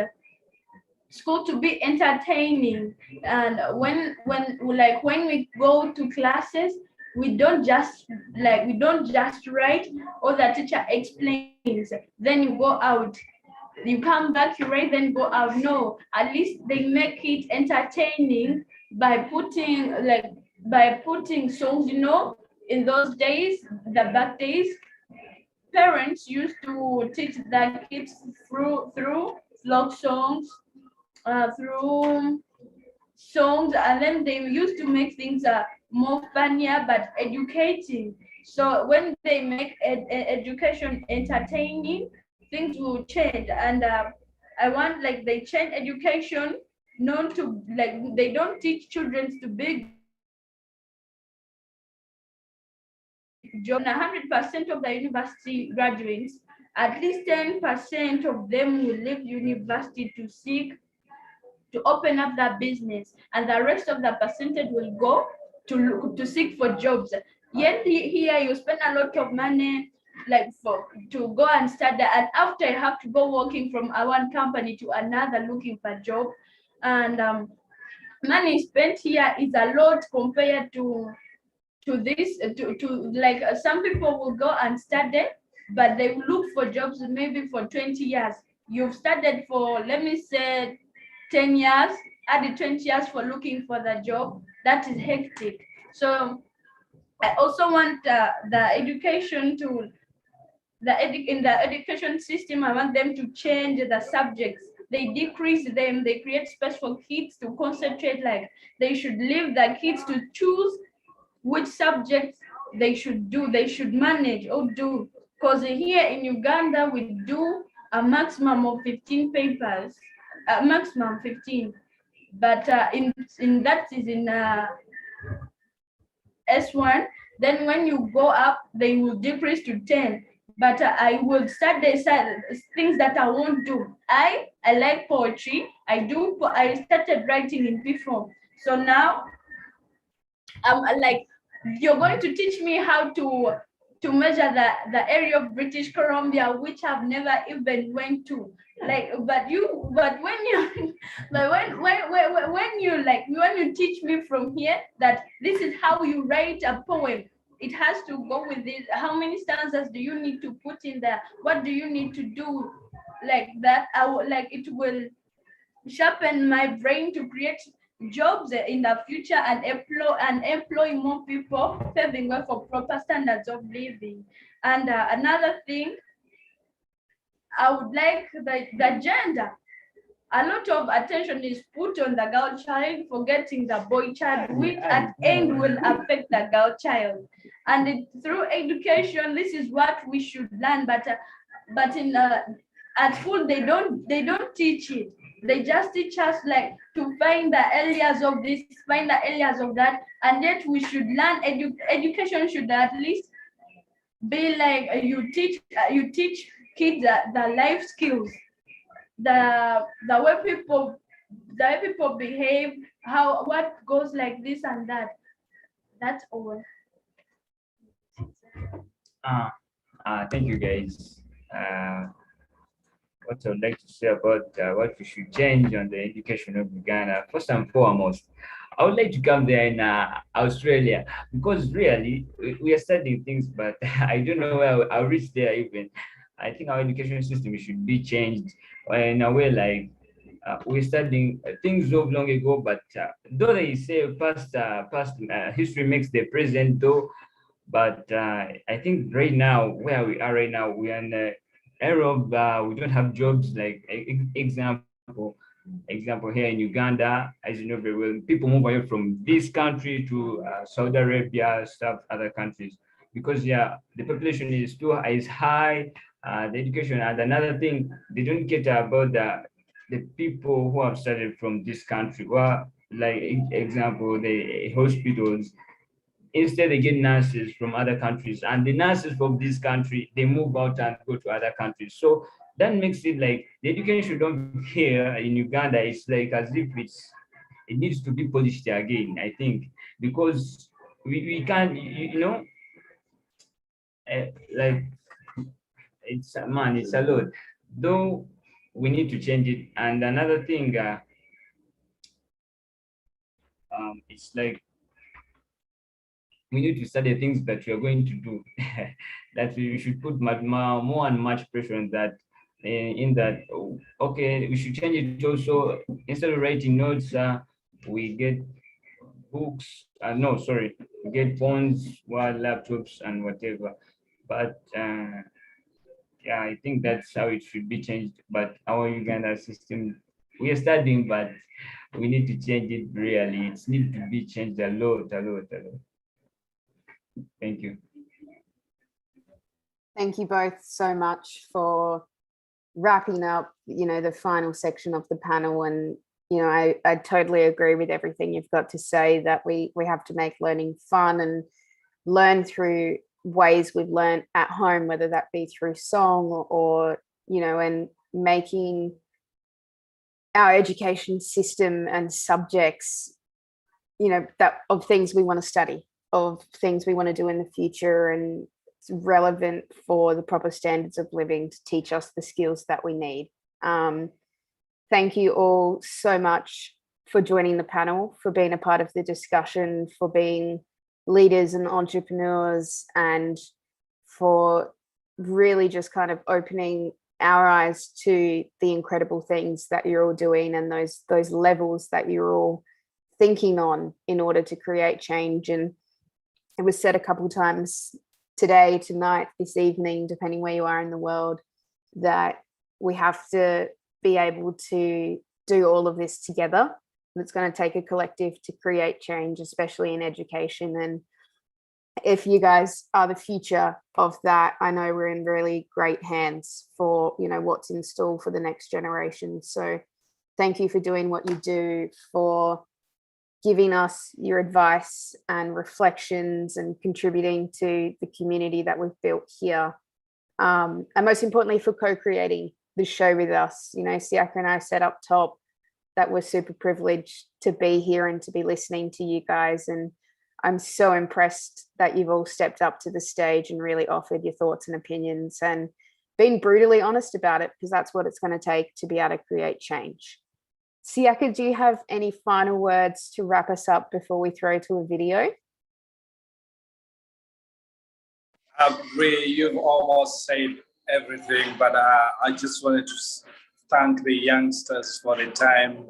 school to be entertaining. And when we go to classes, we don't just write or the teacher explains, then you go out. You come back, you write, then go out. No, at least they make it entertaining by putting songs, in those days, the back days, parents used to teach their kids through folk songs, through songs, and then they used to make things more funnier but educating. So when they make education entertaining, things will change. And I want they change education known to they don't teach children to be 100% of the university graduates, at least 10% of them will leave university to open up that business, and the rest of the percentage will go to seek for jobs. Yet here you spend a lot of money to go and study, and after you have to go working from one company to another looking for a job, and money spent here is a lot compared to this. Some people will go and study, but they will look for jobs maybe for 20 years. You've studied for, let me say, 10 years, add 20 years for looking for the job. That is hectic. So I also want the education to in the education system, I want them to change the subjects. They decrease them, they create space for kids to concentrate. They should leave the kids to choose which subjects they should do, they should manage or do. Because here in Uganda, we do a maximum of 15 papers, maximum 15. But in that is in S1, then when you go up, they will decrease to 10. But I will study things that I won't do. I like poetry. I started writing in P form. So now I'm you're going to teach me how to measure the area of British Columbia, which I've never even went to. When you teach me from here that this is how you write a poem, it has to go with this. How many stanzas do you need to put in there? What do you need to do? That it will sharpen my brain to create jobs in the future and employ more people, paving way for proper standards of living. And another thing, I would like the gender. A lot of attention is put on the girl child, forgetting the boy child, which at end will affect the girl child. And through education, this is what we should learn. But in at school, they don't teach it. They just teach us to find the areas of this, find the areas of that, and yet we should learn. Education should at least be you teach kids the life skills, the way people behave, what goes like this and that. That's all. Thank you, guys. What I would like to say about what we should change on the education of Uganda. First and foremost, I would like to come there in Australia, because really we are studying things, but I don't know where I'll reach there even. I think our education system should be changed in a way we're studying things of long ago, but though they say past history makes the present, though, but I think right now, where we are right now, we are in era of we don't have jobs, like example here in Uganda, as you know very well, people move away from this country to Saudi Arabia, stuff, other countries, because yeah, the population is high, the education, and another thing, they don't get about the people who have started from this country, well, like example, the hospitals. Instead, they get nurses from other countries, and the nurses from this country, they move out and go to other countries. So that makes it like the education of here in Uganda is like as if it needs to be polished again, I think, because we can't, like it's a lot. Though we need to change it. And another thing, it's like we need to study things that we are going to do. That we should put more and much pressure on that. In that, okay, we should change it also. Instead of writing notes, we get books. No, sorry, we get phones, laptops, and whatever. But yeah, I think that's how it should be changed. But our Uganda system, we are studying, but we need to change it really. It needs to be changed a lot. Thank you. Thank you both so much for wrapping up, the final section of the panel. And, I totally agree with everything you've got to say, that we have to make learning fun and learn through ways we've learned at home, whether that be through song or and making our education system and subjects, that of things we want to study, of things we want to do in the future, and it's relevant for the proper standards of living to teach us the skills that we need. Thank you all so much for joining the panel, for being a part of the discussion, for being leaders and entrepreneurs, and for really just kind of opening our eyes to the incredible things that you're all doing, and those levels that you're all thinking on in order to create change. And it was said a couple of times today, tonight, this evening, depending where you are in the world, that we have to be able to do all of this together. It's going to take a collective to create change, especially in education. And if you guys are the future of that, I know we're in really great hands for, what's in store for the next generation. So thank you for doing what you do, for giving us your advice and reflections and contributing to the community that we've built here. And most importantly, for co-creating the show with us. Siaka and I said up top that we're super privileged to be here and to be listening to you guys. And I'm so impressed that you've all stepped up to the stage and really offered your thoughts and opinions and been brutally honest about it, because that's what it's going to take to be able to create change. Siaka, do you have any final words to wrap us up before we throw to a video? You've almost said everything, but I just wanted to thank the youngsters for the time,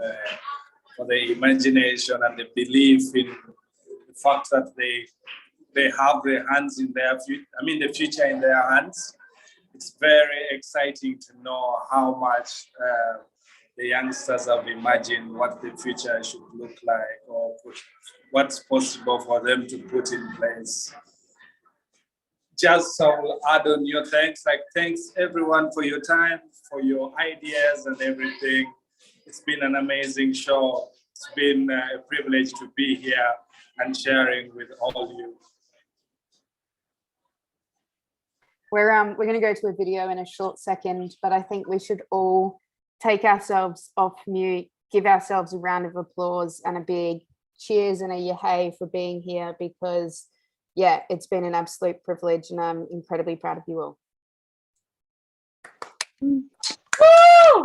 for the imagination and the belief in the fact that they have their hands in the future in their hands. It's very exciting to know how much the youngsters have imagined what the future should look like, or what's possible for them to put in place. Just so I'll add on your thanks, thanks everyone for your time, for your ideas and everything. It's been an amazing show. It's been a privilege to be here and sharing with all you. We're going to go to a video in a short second, but I think we should all take ourselves off mute, give ourselves a round of applause and a big cheers and a yay for being here, because yeah, it's been an absolute privilege and I'm incredibly proud of you all. Woo!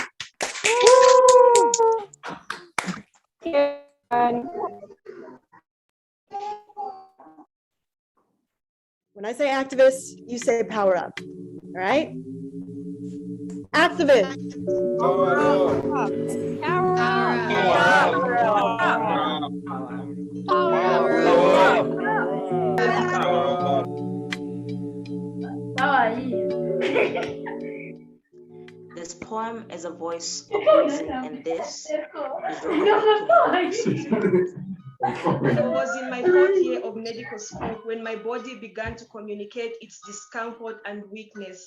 Yeah. When I say activists, you say power up, all right? Activists. Power up. Power up. Power up. Power up. How are you? poem is a voice of reason, and this is your awakening season. I was in my 4th year of medical school when my body began to communicate its discomfort and weakness.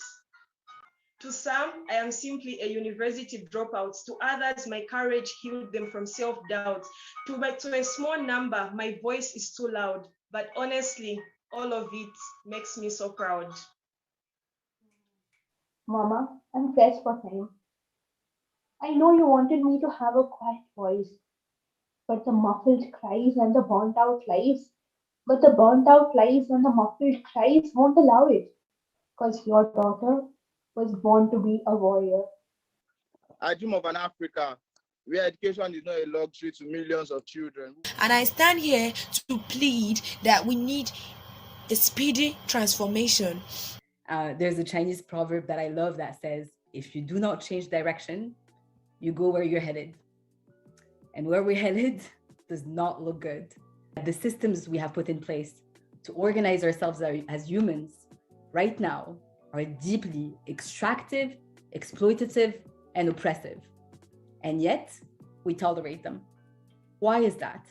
To some, I am simply a university dropout. To others, my courage healed them from self-doubt. To a small number, my voice is too loud. But honestly, all of it makes me so proud. Mama, I'm pressed for time. I know you wanted me to have a quiet voice, but the muffled cries and the burnt out lives and the muffled cries won't allow it, because your daughter was born to be a warrior. I dream of an Africa where education is not a luxury to millions of children. And I stand here to plead that we need a speedy transformation. There's a Chinese proverb that I love that says, if you do not change direction, you go where you're headed. And where we're headed does not look good. The systems we have put in place to organize ourselves as humans right now are deeply extractive, exploitative, and oppressive. And yet, we tolerate them. Why is that?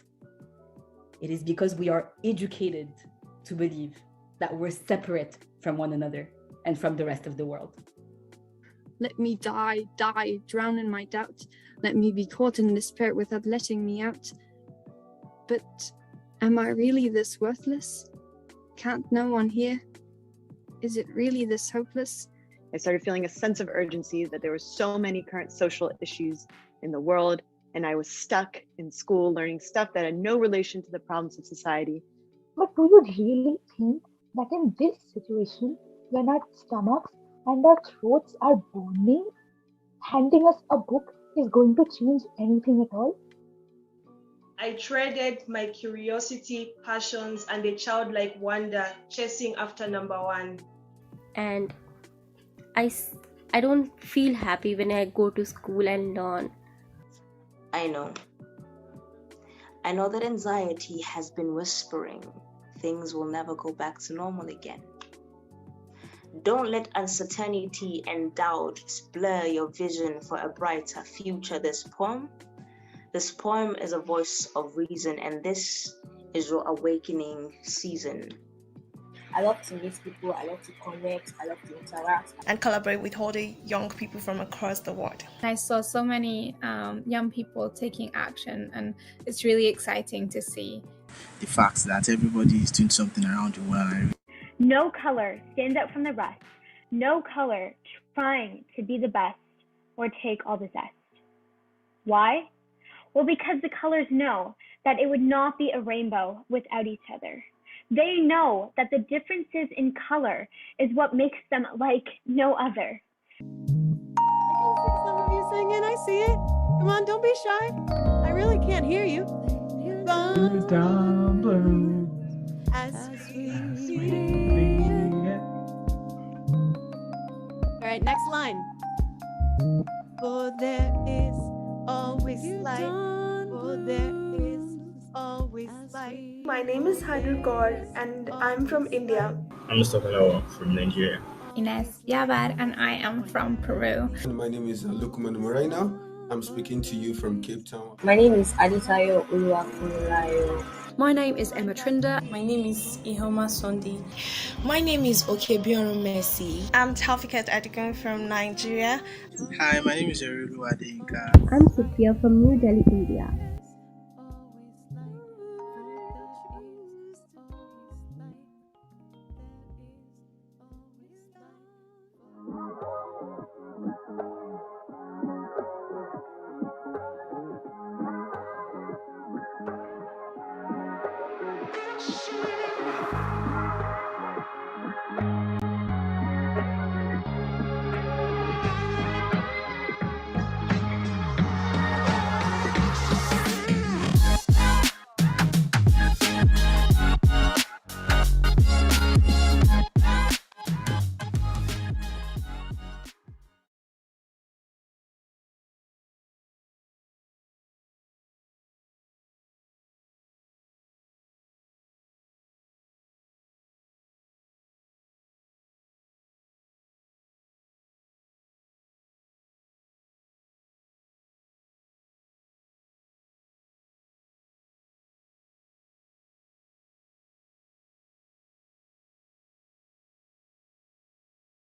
It is because we are educated to believe that we're separate from one another and from the rest of the world. Let me die, drown in my doubt. Let me be caught in despair without letting me out. But am I really this worthless? Can't no one hear? Is it really this hopeless? I started feeling a sense of urgency that there were so many current social issues in the world, and I was stuck in school learning stuff that had no relation to the problems of society. But do you really think that in this situation, when our stomachs and our throats are burning, handing us a book is going to change anything at all? I traded my curiosity, passions, and a childlike wonder chasing after number one. And I don't feel happy when I go to school and learn. I know that anxiety has been whispering things will never go back to normal again. Don't let uncertainty and doubt blur your vision for a brighter future. This poem is a voice of reason, and this is your awakening season. I love to meet people, I love to connect, I love to interact. And collaborate with all the young people from across the world. I saw so many young people taking action, and it's really exciting to see. The fact that everybody is doing something around the world. No color stands out from the rest. No color trying to be the best or take all the zest. Why? Well, because the colors know that it would not be a rainbow without each other. They know that the differences in color is what makes them like no other. I can see some of you singing. I see it. Come on, don't be shy. I really can't hear you. Down blue. As all right, next line. For there is always light. For there is always light. My name is Hydul Kaur and I'm from India. I'm Mustafa Lawa from Nigeria. Ines Yabar and I am from Peru. My name is Lukman Morena. I'm speaking to you from Cape Town. My name is Aditayo Uluwakunlayo. My name is Emma Trinder. My name is Ihoma Sondi. My name is Okebioro Messi. I'm Tafikat Adigun from Nigeria. Hi, my name is Erulu Adeyinka. I'm Sophia from New Delhi, India.